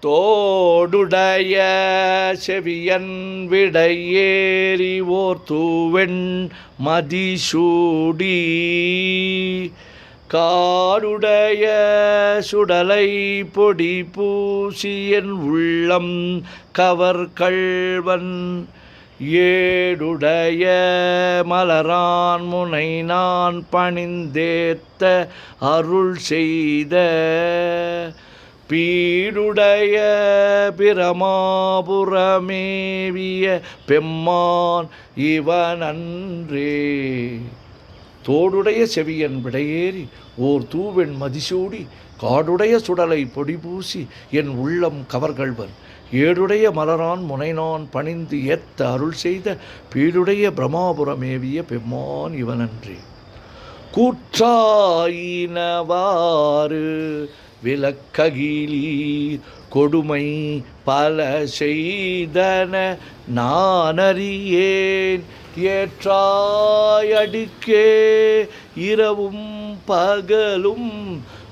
தோடுடைய செவியன் விடையேறி ஓர் தூவெண் மதிசூடி காடுடைய சுடலை பொடி பூசியன் உள்ளம் கவர்கள்வன் ஏடுடைய மலரான் முனை நான் பணிந்தேத்த அருள் செய்த பீடுடைய பிரமாபுரமேவிய பெம்மான் இவனன்றே. தோடுடைய செவியன் விடையேறி ஓர் தூவெண் மதிசூடி காடுடைய சுடலை பொடிபூசி என் உள்ளம் கவர்கள்வன் ஏடுடைய மலரான் முனைநான் பணிந்து ஏத்த அருள் செய்த பீடுடைய பிரமாபுரமேவிய பெம்மான் இவனன்றே. கூற்றாயினவாறு விளக்ககிலீர் கொடுமை பல செய்தன நானறியேன் ஏற்றாயடிக்கே இரவும் பகலும்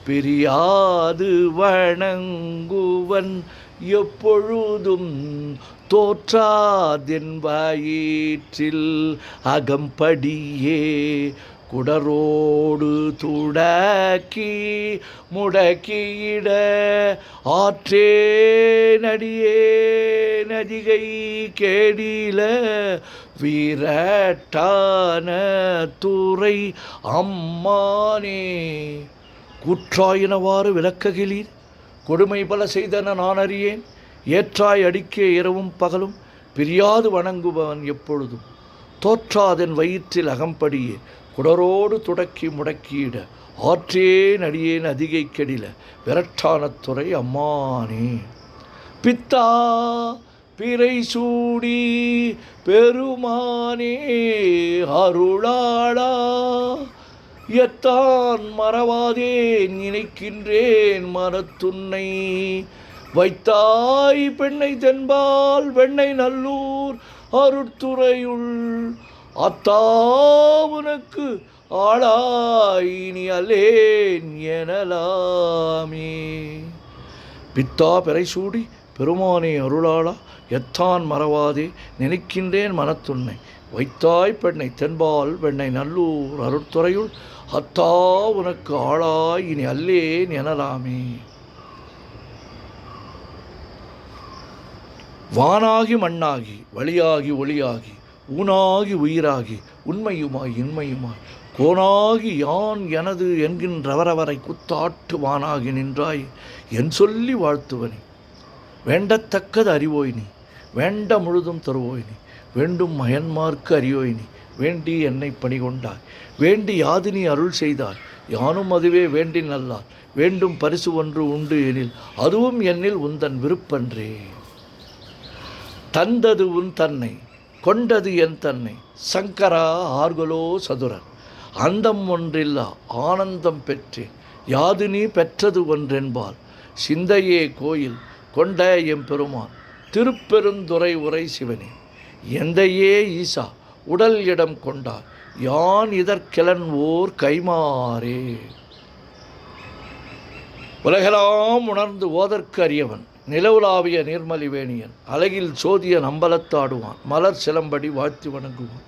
பிரியாது வணங்குவன் எப்பொழுதும் தோற்றாதென் வயிற்றில் அகம்படியே குடரோடு துடக்கி முடக்கியிட ஆற்றே நடியே நதிகை கேடில வீரட்டான துறை அம்மானே. கூற்றாயினவாறு விளக்ககிலீர் கொடுமை பல செய்தன நான் அறியேன் ஏற்றாய் அடிக்கே இரவும் பகலும் பிரியாது வணங்குபவன் எப்பொழுதும் தோற்றாதென் வயிற்றில் அகம்படியே குடரோடு துடக்கி முடக்கியிட ஆற்றேன் அடியேன் அதிகை கெடில விரட்டான துறை அம்மானே. பித்தா பிறை சூடி பெருமானே அருளாளா எத்தான் மறவாதே நினைக்கின்றேன் மனத்துன்னை வைத்தாய் பெண்ணை தென்பால் வெண்ணை நல்லூர் அருட்துறையுள் அத்தா உனக்கு ஆளாயினி அல்லேன் எனலாமே. பித்தா பிறைசூடி பெருமானே அருளாளா எத்தான் மறவாதே நினைக்கின்றேன் மனத்துன்னை வைத்தாய் பெண்ணை தென்பால் வெண்ணை நல்லூர் அருட்துறையுள் அத்தா உனக்கு ஆளாயினி அல்லேன் எனலாமே. வானாகி மண்ணாகி வழியாகி ஒளியாகி ஊனாகி உயிராகி உண்மையுமாய் இன்மையுமாய் கோனாகி யான் எனது என்கின்றவரவரை குத்தாட்டு வானாகி நின்றாய் என் சொல்லி வாழ்த்துவனே. வேண்டத்தக்கது அறிவோய் நீ வேண்ட முழுதும் தருவோய் நீ வேண்டும் மயன்மார்க்கு அறியோய் நீ வேண்டி என்னை பணிகொண்டாய் வேண்டி யாது நீ அருள் செய்தாய் யானும் அதுவே வேண்டி நல்லால் வேண்டும் பரிசு ஒன்று உண்டு எனில் அதுவும் என்னில் உந்தன் விருப்பன்றே. தந்தது உன் தன்னை கொண்டது என் தன்னை சங்கரா ஆர்கலோ சதுரன் அந்தம் ஒன்றில்லா ஆனந்தம் பெற்றேன் யாது நீ பெற்றது ஒன்றென்பால் சிந்தையே கோயில் கொண்ட எம்பெருமான் திருப்பெருந்துறை உரை சிவனே. எந்தையே ஈசா உடல் இடம் கொண்டார் யான் இதற்கிலன் ஓர் கைமாறே. உலகெல்லாம் உணர்ந்து ஓதற்கு அறியவன் நிலவுலாவிய நீர்மலிவேணியன் அழகில் சோதிய நம்பலத்தாடுவான் மலர் சிலம்படி வாழ்த்தி வணங்குவான்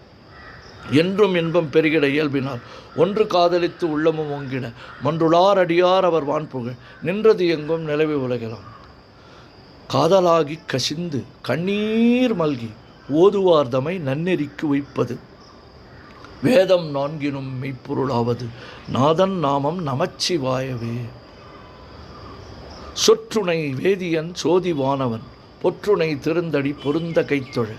என்றும் இன்பம் பெருகிட இயல்பினால் ஒன்று காதலித்து உள்ளமும் ஒங்கிட மன்றுளார் அடியார் அவர் வான்புகழ் நின்றது எங்கும் நிலவி உலகெல்லாம் காதலாகி கசிந்து கண்ணீர் மல்கி ஓதுவார் தமை நன்னெறிக்கு வைப்பது வேதம் நான்கினும் மெய்ப்பொருளாவது நாதன் நாமம் நமச்சிவாயவே. சொற்றுணை வேதியன் சோதிவானவன் பொற்றுணை திருந்தடி பொருந்த கைத்தொழ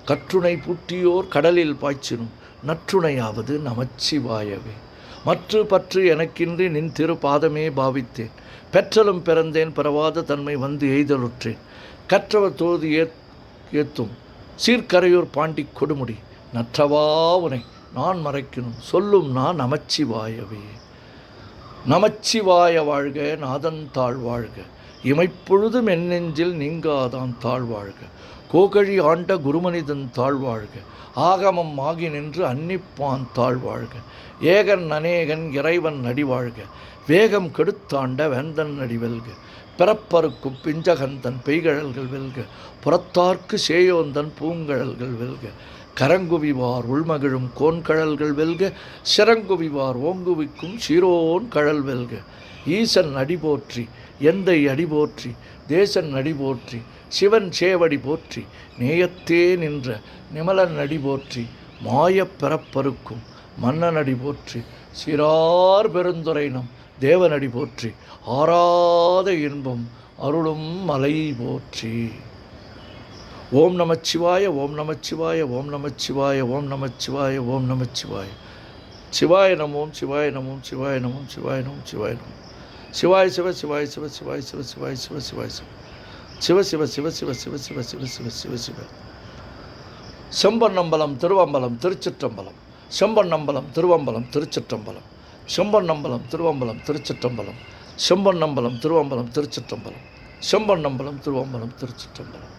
கற்றுணை புட்டியோர் கடலில் பாய்ச்சினும் நற்றுணையாவது நமச்சிவாயவே. மற்று பற்று எனக்கின்றி நின் திரு பாதமே பாவித்தேன் பெற்றலும் பிறந்தேன் பிறவாத தன்மை வந்து எய்தலுற்றேன் கற்றவர் தோது ஏத்தும் சீர்கரையூர் பாண்டி கொடுமுடி நற்றவா உனை நான் மறைக்கணும் சொல்லும் நான் நமச்சிவாயவே. நமச்சிவாய வாழ்க நாதன் தாழ் வாழ்க இமைப்பொழுதும் என் நெஞ்சில் நீங்காதான் தாழ்வாழ்க கோகழி ஆண்ட குருமனிதன் தாழ்வாழ்க ஆகமம் ஆகி நின்று அன்னிப்பான் தாழ்வாழ்க ஏகன் அநேகன் இறைவன் நடிவாழ்க வேகம் கெடுத்தாண்ட வேந்தன் நடிவல்க பிறப்பறுக்கும் பிஞ்சகந்தன் பெய்கழல்கள் வெல்க, புறத்தார்க்கு சேயோந்தன் பூங்கழல்கள் வெல்க, கரங்குவிவார் உள்மகிழும் கோன்கழல்கள் வெல்க, சிறங்குவிவார் ஓங்குவிக்கும் சீரோன் கழல் வெல்க. ஈசன் அடி போற்றி, எந்தை அடி போற்றி, தேசன் அடி போற்றி, சிவன் சேவடி போற்றி, நேயத்தே நின்ற நிமலன் அடி போற்றி, மாயப் பிறப்பறுக்கும் மன்னன் அடி போற்றி, சிறார் பெருந்துரைனம் தேவனடி போற்றி, ஆராத இன்பம் அருளும் மலை போற்றி. ஓம் நமச்சிவாய, ஓம் நமச்சிவாய, ஓம் நமச்சிவாய, ஓம் நமச்சிவாய, ஓம் நமச்சிவாய. சிவாய நமோம், சிவாய நமோம், சிவாய நமோம், சிவாய நமோம், சிவாய நமோம். சிவாய சிவ, சிவாய சிவ, சிவாய சிவ, சிவாய சிவ, சிவாய சிவ, சிவ சிவ சிவ சிவ சிவ சிவ சிவ சிவ சிவ சிவ. செம்பொன்னம்பலம் திருவம்பலம் திருச்சிற்றம்பலம், செம்பொன்னம்பலம் திருவம்பலம் திருச்சிற்றம்பலம், செம்பொன்னம்பலம் திருவம்பலம் திருச்சிற்றம்பலம், செம்பொன்னம்பலம் திருவம்பலம் திருச்சிற்றம்பலம், செம்பொன்னம்பலம் திருவம்பலம் திருச்சிற்றம்பலம்.